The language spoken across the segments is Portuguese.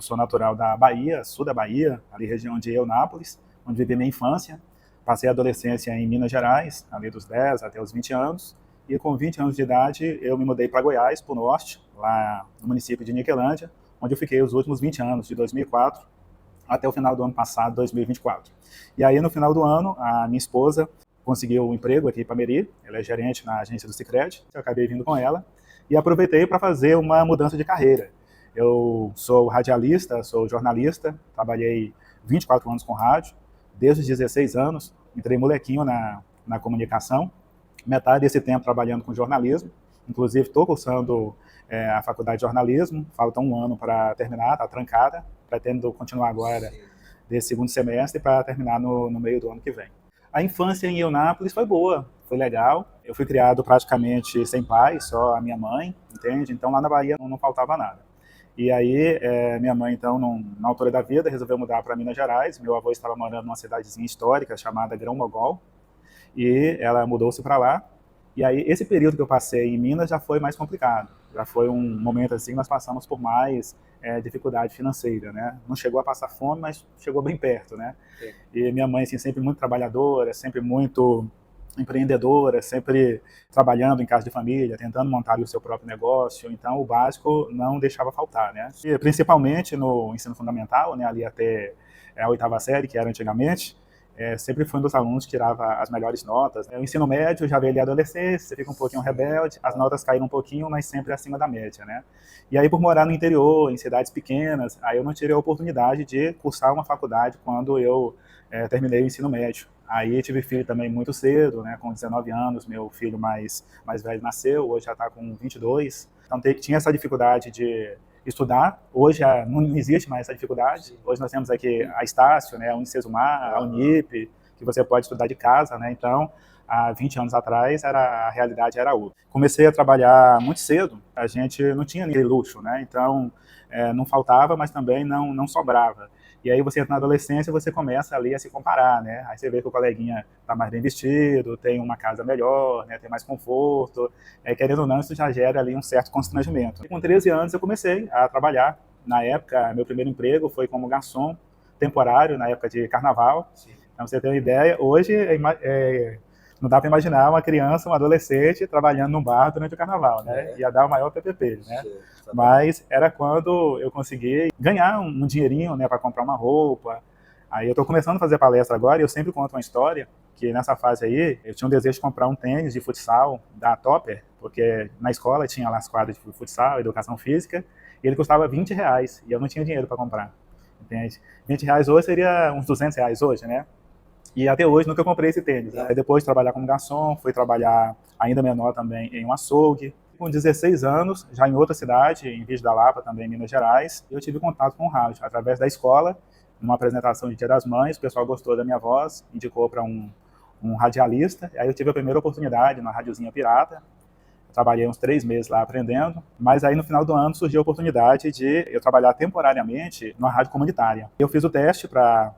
Eu sou natural da Bahia, sul da Bahia, ali região de Eunápolis, onde vivi minha infância. Passei a adolescência em Minas Gerais, ali dos 10 até os 20 anos. E com 20 anos de idade, eu me mudei para Goiás, para o norte, lá no município de Niquelândia, onde eu fiquei os últimos 20 anos, de 2004 até o final do ano passado, 2024. E aí, no final do ano, a minha esposa conseguiu um emprego aqui para Meri, ela é gerente na agência do Sicredi, eu acabei vindo com ela, e aproveitei para fazer uma mudança de carreira. Eu sou radialista, sou jornalista, trabalhei 24 anos com rádio, desde os 16 anos, entrei molequinho na comunicação, metade desse tempo trabalhando com jornalismo, inclusive estou cursando a faculdade de jornalismo, falta um ano para terminar, está trancada, pretendo continuar agora desse segundo semestre para terminar no meio do ano que vem. A infância em Eunápolis foi boa, foi legal. Eu fui criado praticamente sem pai, só a minha mãe, entende? Então lá na Bahia não faltava nada. E aí minha mãe, então, na altura da vida, resolveu mudar para Minas Gerais. Meu avô estava morando numa cidadezinha histórica chamada Grão-Mogol, e ela mudou-se para lá. E aí esse período que eu passei em Minas já foi mais complicado. Já foi um momento assim que nós passamos por mais dificuldade financeira, né? Não chegou a passar fome, mas chegou bem perto, né? Sim. E minha mãe, assim, sempre muito trabalhadora, sempre muito empreendedora, sempre trabalhando em casa de família, tentando montar ali o seu próprio negócio. Então, o básico não deixava faltar, né? E, principalmente no ensino fundamental, né? Ali até a 8ª série, que era antigamente, sempre fui um dos alunos que tirava as melhores notas. O ensino médio, já veio ali a adolescência, você fica um pouquinho rebelde, as notas caíram um pouquinho, mas sempre acima da média, né? E aí, por morar no interior, em cidades pequenas, aí eu não tive a oportunidade de cursar uma faculdade quando eu terminei o ensino médio. Aí tive filho também muito cedo, né? Com 19 anos, meu filho mais velho nasceu, hoje já está com 22. Então tinha essa dificuldade de estudar. Hoje não existe mais essa dificuldade. Hoje nós temos aqui a Estácio, né, a Unicesumar, a Unip, que você pode estudar de casa, né? Então, há 20 anos atrás, a realidade era outra. Comecei a trabalhar muito cedo, a gente não tinha nem luxo, né? Então, não faltava, mas também não sobrava. E aí você entra na adolescência e você começa ali a se comparar, né? Aí você vê que o coleguinha está mais bem vestido, tem uma casa melhor, né? Tem mais conforto. Querendo ou não, isso já gera ali um certo constrangimento. E com 13 anos eu comecei a trabalhar. Na época, meu primeiro emprego foi como garçom temporário, na época de carnaval. Sim. Então, você tem uma ideia, hoje não dá para imaginar uma criança, um adolescente trabalhando num bar durante o carnaval, né? Ia dar o maior PPP, né? Sim. Mas era quando eu consegui ganhar um dinheirinho, né, para comprar uma roupa. Aí eu estou começando a fazer palestra agora e eu sempre conto uma história que nessa fase aí eu tinha um desejo de comprar um tênis de futsal da Topper, porque na escola tinha lá as quadras de futsal, educação física, e ele custava R$20 e eu não tinha dinheiro para comprar, entende? R$20 hoje seria uns R$200 hoje, né? E até hoje nunca comprei esse tênis. Aí depois de trabalhar como garçom, fui trabalhar ainda menor também em um açougue. Com 16 anos, já em outra cidade, em Vídeo da Lapa, também em Minas Gerais, eu tive contato com o rádio, através da escola, numa apresentação de Dia das Mães, o pessoal gostou da minha voz, indicou para um radialista, aí eu tive a primeira oportunidade na Radiozinha Pirata, trabalhei uns 3 meses lá aprendendo, mas aí no final do ano surgiu a oportunidade de eu trabalhar temporariamente numa rádio comunitária. Eu fiz o teste para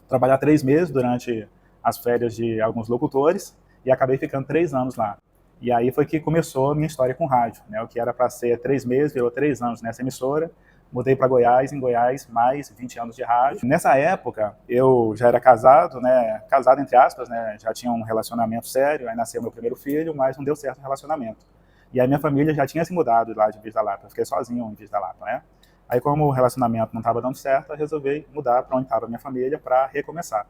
trabalhar 3 meses durante as férias de alguns locutores e acabei ficando 3 anos lá. E aí foi que começou a minha história com rádio, né? O que era para ser 3 meses, virou 3 anos nessa emissora. Mudei para Goiás, em Goiás, mais 20 anos de rádio. Nessa época, eu já era casado, né? Casado entre aspas, né? Já tinha um relacionamento sério, aí nasceu meu primeiro filho, mas não deu certo o relacionamento. E aí minha família já tinha se mudado lá de Vídeo da Lapa, eu fiquei sozinho em Vídeo da Lapa, né? Aí como o relacionamento não estava dando certo, eu resolvi mudar para onde estava a minha família para recomeçar.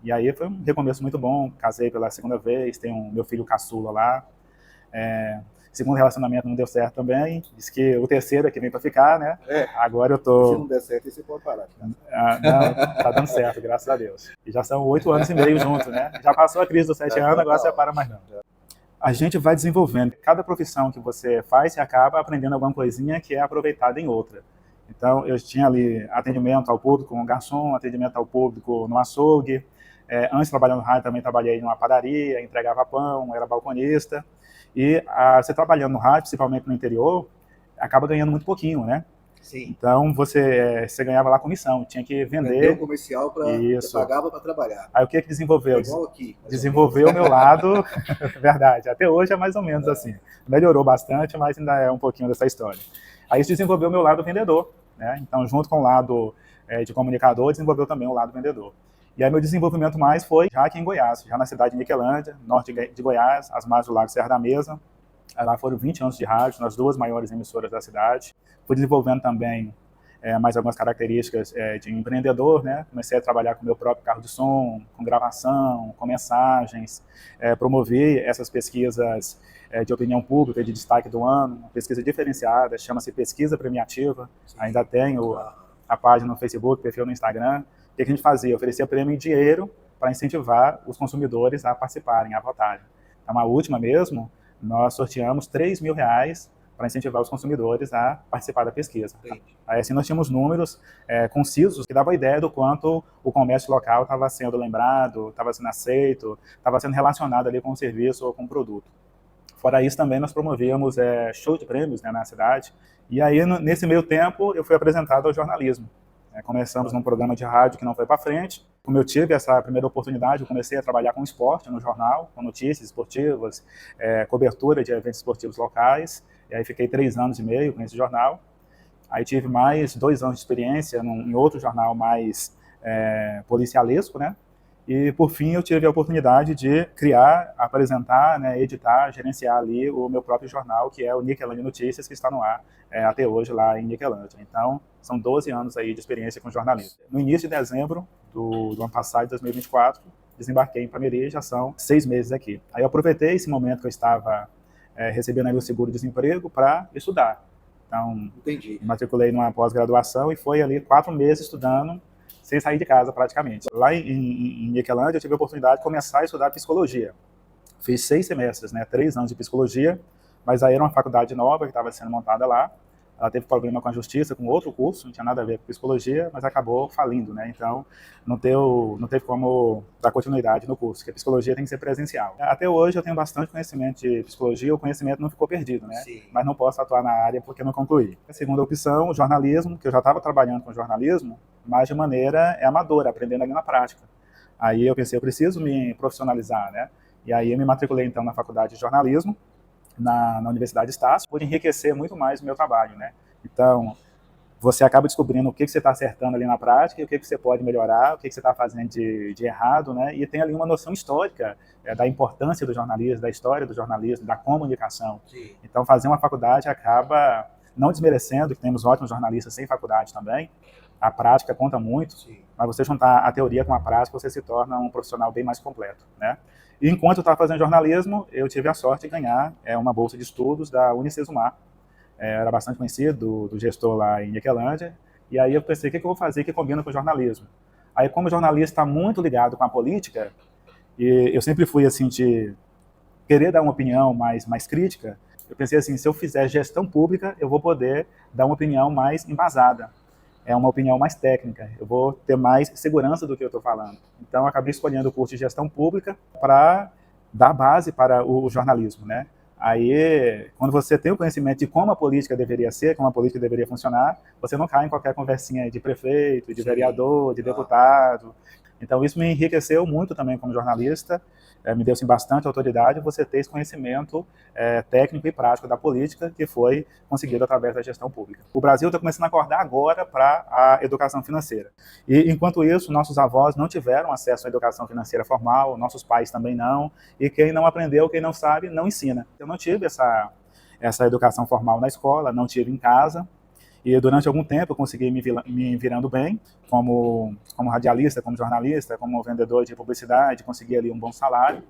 E aí foi um recomeço muito bom, casei pela segunda vez, tenho meu filho caçula lá. Segundo relacionamento não deu certo também, disse que o terceiro é que vem para ficar, né? Agora eu tô... Se não der certo, aí você pode parar. Não, tá dando certo, graças a Deus. E já são 8 anos e meio juntos, né? Já passou a crise dos 7 anos, agora você para mais não. A gente vai desenvolvendo. Cada profissão que você faz, você acaba aprendendo alguma coisinha que é aproveitada em outra. Então, eu tinha ali atendimento ao público como garçom, atendimento ao público no açougue. Antes de trabalhar no rádio, também trabalhei numa padaria, entregava pão, era balconista. E você trabalhando no rádio, principalmente no interior, acaba ganhando muito pouquinho, né? Sim. Então, você ganhava lá comissão, tinha que vender. Vendeu comercial, você pagava para trabalhar. Aí o que desenvolveu? Igual aqui. Desenvolveu o meu lado, verdade, até hoje é mais ou menos assim. Melhorou bastante, mas ainda é um pouquinho dessa história. Aí isso desenvolveu o meu lado vendedor. né? Então, junto com o lado de comunicador, desenvolveu também o lado vendedor. E aí meu desenvolvimento mais foi já aqui em Goiás, já na cidade de Niquelândia, norte de Goiás, às margens do Lago Serra da Mesa. Lá foram 20 anos de rádio, nas 2 maiores emissoras da cidade. Fui desenvolvendo também mais algumas características de empreendedor, né? Comecei a trabalhar com meu próprio carro de som, com gravação, com mensagens, promovi essas pesquisas de opinião pública, de destaque do ano, uma pesquisa diferenciada, chama-se Pesquisa Premiativa. Ainda tenho a página no Facebook, perfil no Instagram. O que a gente fazia? Oferecia prêmio em dinheiro para incentivar os consumidores a participarem, a votarem. Então, a última mesmo, nós sorteamos R$3.000 para incentivar os consumidores a participar da pesquisa. Aí, assim, nós tínhamos números concisos que davam a ideia do quanto o comércio local estava sendo lembrado, estava sendo aceito, estava sendo relacionado ali com o serviço ou com o produto. Fora isso, também nós promovíamos show de prêmios, né, na cidade. E aí, nesse meio tempo, eu fui apresentado ao jornalismo. Começamos num programa de rádio que não foi para frente. Como eu tive essa primeira oportunidade, eu comecei a trabalhar com esporte no jornal, com notícias esportivas, cobertura de eventos esportivos locais. E aí fiquei 3 anos e meio com esse jornal. Aí tive mais 2 anos de experiência em outro jornal mais policialesco, né? E, por fim, eu tive a oportunidade de criar, apresentar, né, editar, gerenciar ali o meu próprio jornal, que é o Niquelândia Notícias, que está no ar até hoje lá em Niquelândia. Então, são 12 anos aí de experiência com jornalismo. No início de dezembro do ano passado, de 2024, desembarquei em Palmeiras, já são 6 meses aqui. Aí eu aproveitei esse momento que eu estava recebendo aí o seguro-desemprego para estudar. Então, me matriculei numa pós-graduação e foi ali 4 meses estudando, sem sair de casa praticamente. Lá em Niquelândia eu tive a oportunidade de começar a estudar psicologia. Fiz 6 semestres, né, 3 anos de psicologia, mas aí era uma faculdade nova que estava sendo montada lá. Ela teve problema com a justiça, com outro curso, não tinha nada a ver com psicologia, mas acabou falindo, né? Então não teve como dar continuidade no curso, porque a psicologia tem que ser presencial. Até hoje eu tenho bastante conhecimento de psicologia, o conhecimento não ficou perdido, né? Sim. Mas não posso atuar na área porque não concluí. A segunda opção, o jornalismo, que eu já estava trabalhando com jornalismo, mas de maneira amadora, aprendendo ali na prática. Aí eu pensei, eu preciso me profissionalizar, né? E aí eu me matriculei então na faculdade de jornalismo, na Universidade Estácio, por enriquecer muito mais o meu trabalho, né? Então, você acaba descobrindo o que você está acertando ali na prática e o que você pode melhorar, o que você está fazendo de errado, né? E tem ali uma noção histórica da importância do jornalismo, da história do jornalismo, da comunicação. Sim. Então, fazer uma faculdade acaba não desmerecendo, que temos ótimos jornalistas sem faculdade também. A prática conta muito, sim, mas você juntar a teoria com a prática, você se torna um profissional bem mais completo, né? E enquanto eu estava fazendo jornalismo, eu tive a sorte de ganhar uma bolsa de estudos da Unicesumar. Era bastante conhecido, do gestor lá em Niquelândia. E aí eu pensei, o que eu vou fazer que combina com o jornalismo? Aí, como o jornalista está muito ligado com a política, e eu sempre fui assim de querer dar uma opinião mais crítica, eu pensei assim, se eu fizer gestão pública, eu vou poder dar uma opinião mais embasada. Uma opinião mais técnica, eu vou ter mais segurança do que eu estou falando. Então, eu acabei escolhendo o curso de gestão pública para dar base para o jornalismo, né? Aí, quando você tem o conhecimento de como a política deveria ser, como a política deveria funcionar, você não cai em qualquer conversinha de prefeito, de vereador, de deputado. Então, isso me enriqueceu muito também como jornalista, me deu assim, bastante autoridade você ter esse conhecimento técnico e prático da política que foi conseguido através da gestão pública. O Brasil está começando a acordar agora para a educação financeira. E, enquanto isso, nossos avós não tiveram acesso à educação financeira formal, nossos pais também não, e quem não aprendeu, quem não sabe, não ensina. Eu não tive essa educação formal na escola, não tive em casa, e durante algum tempo eu consegui me virando bem, como radialista, como jornalista, como vendedor de publicidade, consegui ali um bom salário.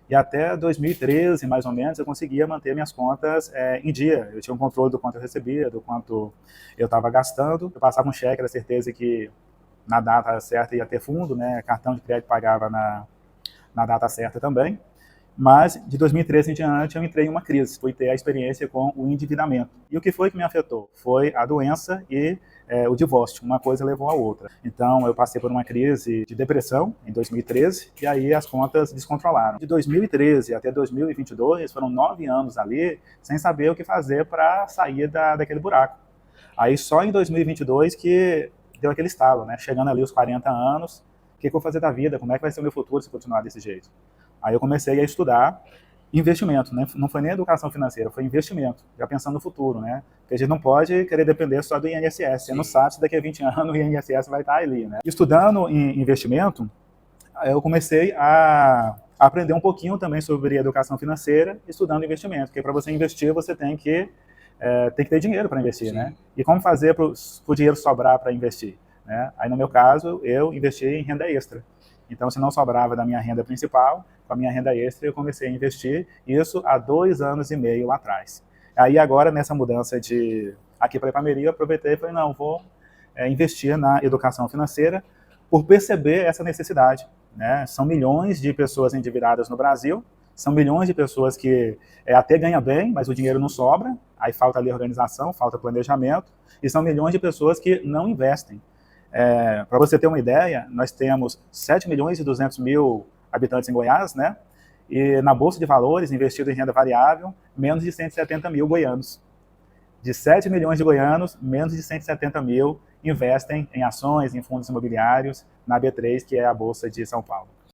E até 2013, mais ou menos, eu conseguia manter minhas contas em dia. Eu tinha um controle do quanto eu recebia, do quanto eu estava gastando. Eu passava um cheque, era certeza que na data certa ia ter fundo, né? Cartão de crédito pagava na data certa também. Mas, de 2013 em diante, eu entrei em uma crise. Fui ter a experiência com o endividamento. E o que foi que me afetou? Foi a doença e o divórcio. Uma coisa levou a outra. Então, eu passei por uma crise de depressão em 2013, e aí as contas descontrolaram. De 2013 até 2022, foram 9 anos ali, sem saber o que fazer para sair daquele buraco. Aí, só em 2022 que deu aquele estalo, né? Chegando ali os 40 anos, o que eu vou fazer da vida? Como é que vai ser o meu futuro se continuar desse jeito? Aí eu comecei a estudar investimento, né? Não foi nem educação financeira, foi investimento, já pensando no futuro, né? Porque a gente não pode querer depender só do INSS, você não sabe se daqui a 20 anos o INSS vai estar ali, né? Estudando em investimento, eu comecei a aprender um pouquinho também sobre educação financeira, estudando investimento, porque para você investir, você tem que ter dinheiro para investir, sim, né? E como fazer para o dinheiro sobrar para investir, né? Aí, no meu caso, eu investi em renda extra. Então, se não sobrava da minha renda principal, com a minha renda extra, eu comecei a investir, isso há 2 anos e meio atrás. Aí, agora, nessa mudança aqui para a Ipameri, eu aproveitei e falei, não, vou investir na educação financeira por perceber essa necessidade, né? São milhões de pessoas endividadas no Brasil, são milhões de pessoas que até ganham bem, mas o dinheiro não sobra, aí falta ali organização, falta planejamento, e são milhões de pessoas que não investem. Para você ter uma ideia, nós temos 7 milhões e 200 mil habitantes em Goiás, né? E na Bolsa de Valores, investido em renda variável, menos de 170 mil goianos. De 7 milhões de goianos, menos de 170 mil investem em ações, em fundos imobiliários, na B3, que é a Bolsa de São Paulo.